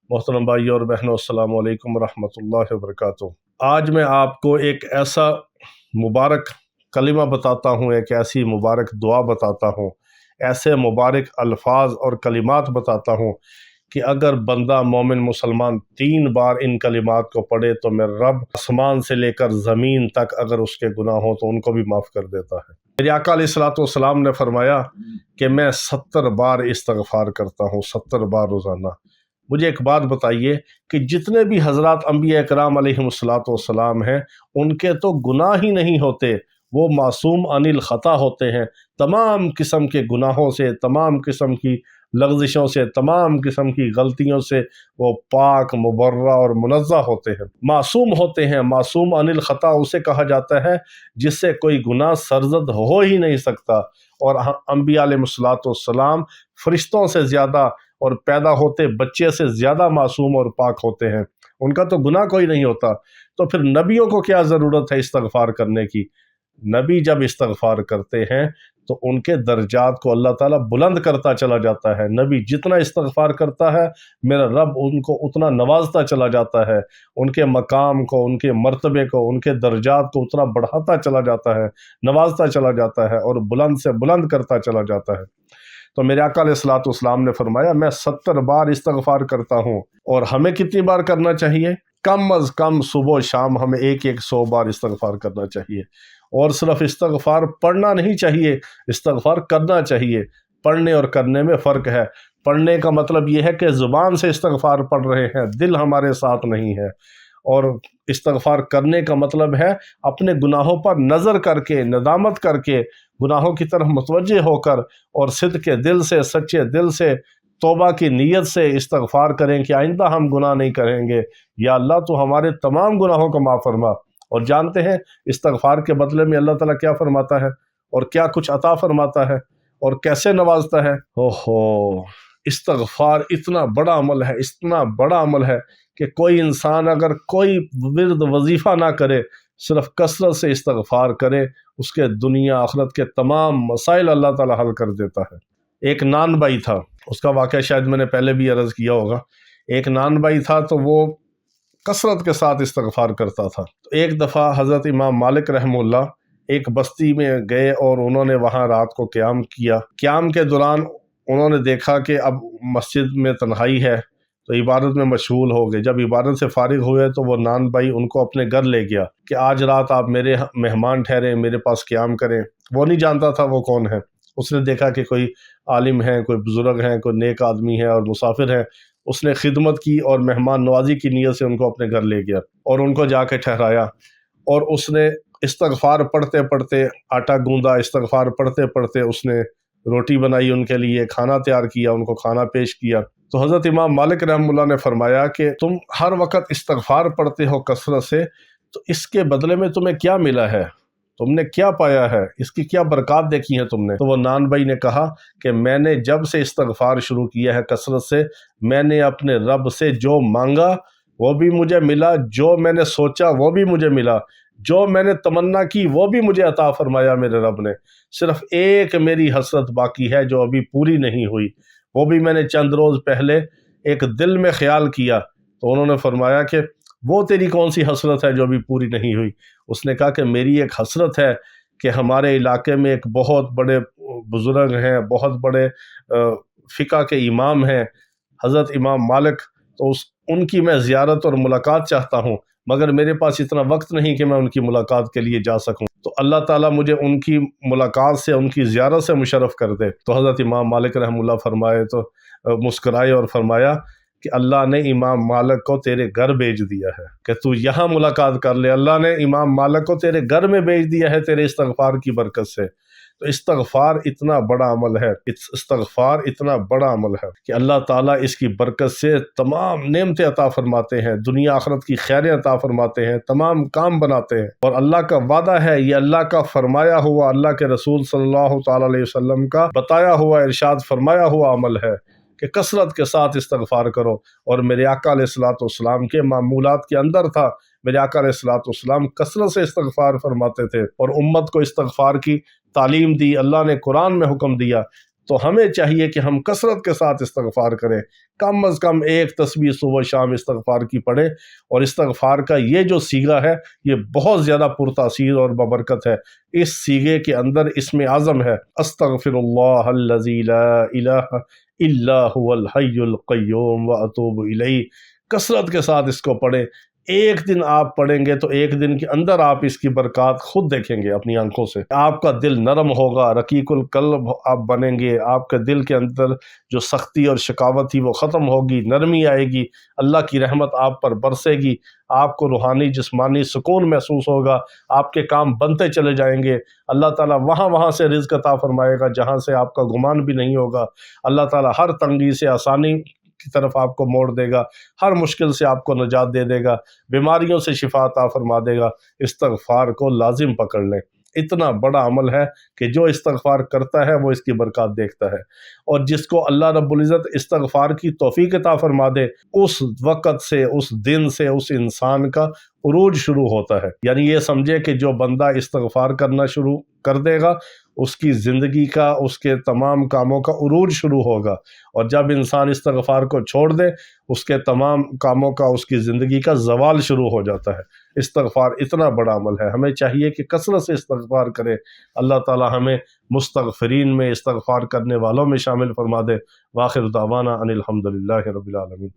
محترم بھائی اور بہنوں، السلام علیکم ورحمۃ اللہ وبرکاتہ۔ آج میں آپ کو ایک ایسا مبارک کلمہ بتاتا ہوں، ایک ایسی مبارک دعا بتاتا ہوں، ایسے مبارک الفاظ اور کلمات بتاتا ہوں کہ اگر بندہ مومن مسلمان 3 بار ان کلمات کو پڑھے تو میرا رب آسمان سے لے کر زمین تک اگر اس کے گناہ ہوں تو ان کو بھی معاف کر دیتا ہے۔ میرے آقا علیہ الصلوۃ والسلام نے فرمایا کہ میں 70 بار استغفار کرتا ہوں، 70 بار روزانہ۔ مجھے ایک بات بتائیے کہ جتنے بھی حضرات انبیاء کرام علیہم الصلوۃ والسلام ہیں، ان کے تو گناہ ہی نہیں ہوتے، وہ معصوم عن الخطا ہوتے ہیں، تمام قسم کے گناہوں سے، تمام قسم کی لغزشوں سے، تمام قسم کی غلطیوں سے وہ پاک، مبرہ اور منزہ ہوتے ہیں، معصوم ہوتے ہیں۔ معصوم عن الخطا اسے کہا جاتا ہے جس سے کوئی گناہ سرزد ہو ہی نہیں سکتا، اور انبیاء علیہ الصلوۃ والسلام فرشتوں سے زیادہ اور پیدا ہوتے بچے سے زیادہ معصوم اور پاک ہوتے ہیں، ان کا تو گناہ کوئی نہیں ہوتا۔ تو پھر نبیوں کو کیا ضرورت ہے استغفار کرنے کی؟ نبی جب استغفار کرتے ہیں تو ان کے درجات کو اللہ تعالیٰ بلند کرتا چلا جاتا ہے۔ نبی جتنا استغفار کرتا ہے میرا رب ان کو اتنا نوازتا چلا جاتا ہے، ان کے مقام کو، ان کے مرتبے کو، ان کے درجات کو اتنا بڑھاتا چلا جاتا ہے، نوازتا چلا جاتا ہے اور بلند سے بلند کرتا چلا جاتا ہے۔ تو میرے آقا علیہ الصلوۃ والسلام نے فرمایا میں 70 بار استغفار کرتا ہوں، اور ہمیں کتنی بار کرنا چاہیے؟ کم از کم صبح و شام ہمیں 100 بار استغفار کرنا چاہیے، اور صرف استغفار پڑھنا نہیں چاہیے، استغفار کرنا چاہیے۔ پڑھنے اور کرنے میں فرق ہے۔ پڑھنے کا مطلب یہ ہے کہ زبان سے استغفار پڑھ رہے ہیں، دل ہمارے ساتھ نہیں ہے، اور استغفار کرنے کا مطلب ہے اپنے گناہوں پر نظر کر کے، ندامت کر کے، گناہوں کی طرف متوجہ ہو کر اور صدق کے دل سے، سچے دل سے، توبہ کی نیت سے استغفار کریں کہ آئندہ ہم گناہ نہیں کریں گے، یا اللہ تو ہمارے تمام گناہوں کو معاف فرما۔ اور جانتے ہیں استغفار کے بدلے میں اللہ تعالیٰ کیا فرماتا ہے اور کیا کچھ عطا فرماتا ہے اور کیسے نوازتا ہے؟ استغفار اتنا بڑا عمل ہے، اتنا بڑا عمل ہے کہ کوئی انسان اگر کوئی ورد وظیفہ نہ کرے، صرف کثرت سے استغفار کرے، اس کے دنیا آخرت کے تمام مسائل اللہ تعالیٰ حل کر دیتا ہے۔ ایک نان بھائی تھا، اس کا واقعہ شاید میں نے پہلے بھی عرض کیا ہوگا۔ ایک نان بھائی تھا تو وہ کثرت کے ساتھ استغفار کرتا تھا۔ تو ایک دفعہ حضرت امام مالک رحمہ اللہ ایک بستی میں گئے اور انہوں نے وہاں رات کو قیام کیا۔ قیام کے دوران انہوں نے دیکھا کہ اب مسجد میں تنہائی ہے تو عبادت میں مشغول ہو گئے۔ جب عبادت سے فارغ ہوئے تو وہ نان بھائی ان کو اپنے گھر لے گیا کہ آج رات آپ میرے مہمان ٹھہریں، میرے پاس قیام کریں۔ وہ نہیں جانتا تھا وہ کون ہے۔ اس نے دیکھا کہ کوئی عالم ہے، کوئی بزرگ ہیں، کوئی نیک آدمی ہے اور مسافر ہے۔ اس نے خدمت کی اور مہمان نوازی کی نیت سے ان کو اپنے گھر لے گیا اور ان کو جا کے ٹھہرایا، اور اس نے استغفار پڑھتے پڑھتے آٹا گوندا، استغفار پڑھتے پڑھتے اس نے روٹی بنائی، ان کے لیے کھانا تیار کیا، ان کو کھانا پیش کیا۔ تو حضرت امام مالک رحمہ اللہ نے فرمایا کہ تم ہر وقت استغفار پڑھتے ہو کثرت سے، تو اس کے بدلے میں تمہیں کیا ملا ہے؟ تم نے کیا پایا ہے؟ اس کی کیا برکات دیکھی ہیں تم نے؟ تو وہ نان بھائی نے کہا کہ میں نے جب سے استغفار شروع کیا ہے کثرت سے، میں نے اپنے رب سے جو مانگا وہ بھی مجھے ملا، جو میں نے سوچا وہ بھی مجھے ملا، جو میں نے تمنا کی وہ بھی مجھے عطا فرمایا میرے رب نے۔ صرف ایک میری حسرت باقی ہے جو ابھی پوری نہیں ہوئی، وہ بھی میں نے چند روز پہلے ایک دل میں خیال کیا۔ تو انہوں نے فرمایا کہ وہ تیری کون سی حسرت ہے جو ابھی پوری نہیں ہوئی؟ اس نے کہا کہ میری ایک حسرت ہے کہ ہمارے علاقے میں ایک بہت بڑے بزرگ ہیں، بہت بڑے فقہ کے امام ہیں، حضرت امام مالک، تو ان کی میں زیارت اور ملاقات چاہتا ہوں، مگر میرے پاس اتنا وقت نہیں کہ میں ان کی ملاقات کے لیے جا سکوں، تو اللہ تعالیٰ مجھے ان کی ملاقات سے، ان کی زیارت سے مشرف کر دے۔ تو حضرت امام مالک رحمہ اللہ فرمائے تو مسکرائے اور فرمایا کہ اللہ نے امام مالک کو تیرے گھر بھیج دیا ہے کہ تو یہاں ملاقات کر لے۔ اللہ نے امام مالک کو تیرے گھر میں بھیج دیا ہے تیرے استغفار کی برکت سے۔ تو استغفار اتنا بڑا عمل ہے، استغفار اتنا بڑا عمل ہے کہ اللہ تعالیٰ اس کی برکت سے تمام نعمتیں عطا فرماتے ہیں، دنیا آخرت کی خیریں عطا فرماتے ہیں، تمام کام بناتے ہیں۔ اور اللہ کا وعدہ ہے، یہ اللہ کا فرمایا ہوا، اللہ کے رسول صلی اللہ تعالیٰ علیہ وسلم کا بتایا ہوا، ارشاد فرمایا ہوا عمل ہے کہ کثرت کے ساتھ استغفار کرو۔ اور میرے آقا علیہ الصلوۃ والسلام کے معمولات کے اندر تھا، میرے آقا علیہ الصلوۃ والسلام کثرت سے استغفار فرماتے تھے اور امت کو استغفار کی تعلیم دی۔ اللہ نے قرآن میں حکم دیا تو ہمیں چاہیے کہ ہم کثرت کے ساتھ استغفار کریں، کم از کم ایک تسبیح صبح شام استغفار کی پڑھیں، اور استغفار کا یہ جو صیغہ ہے یہ بہت زیادہ پرتاثیر اور ببرکت ہے۔ اس صیغے کے اندر اسم اعظم ہے استغفر اللہ الذی لا الہ الا هو الحی القیوم واتوب الیہ۔ کثرت کے ساتھ اس کو پڑھیں، ایک دن آپ پڑھیں گے تو ایک دن کے اندر آپ اس کی برکات خود دیکھیں گے اپنی آنکھوں سے۔ آپ کا دل نرم ہوگا، رقیق القلب آپ بنیں گے، آپ کے دل کے اندر جو سختی اور شکاوت تھی وہ ختم ہوگی، نرمی آئے گی، اللہ کی رحمت آپ پر برسے گی، آپ کو روحانی جسمانی سکون محسوس ہوگا، آپ کے کام بنتے چلے جائیں گے، اللہ تعالیٰ وہاں سے رزق عطا فرمائے گا جہاں سے آپ کا گمان بھی نہیں ہوگا، اللہ تعالیٰ ہر تنگی سے آسانی کی طرف آپ کو موڑ دے گا، ہر مشکل سے آپ کو نجات دے دے گا، بیماریوں سے شفا عطا فرما دے گا۔ استغفار کو لازم پکڑ لیں، اتنا بڑا عمل ہے کہ جو استغفار کرتا ہے وہ اس کی برکات دیکھتا ہے، اور جس کو اللہ رب العزت استغفار کی توفیق عطا فرما دے، اس وقت سے، اس دن سے اس انسان کا عروج شروع ہوتا ہے۔ یعنی یہ سمجھے کہ جو بندہ استغفار کرنا شروع کر دے گا اس کی زندگی کا، اس کے تمام کاموں کا عروج شروع ہوگا، اور جب انسان استغفار کو چھوڑ دے اس کے تمام کاموں کا، اس کی زندگی کا زوال شروع ہو جاتا ہے۔ استغفار اتنا بڑا عمل ہے، ہمیں چاہیے کہ کثرت سے استغفار کرے۔ اللہ تعالی ہمیں مستغفرین میں، استغفار کرنے والوں میں شامل فرما دے۔ وآخر دعوانا ان الحمد للہ رب العالمین۔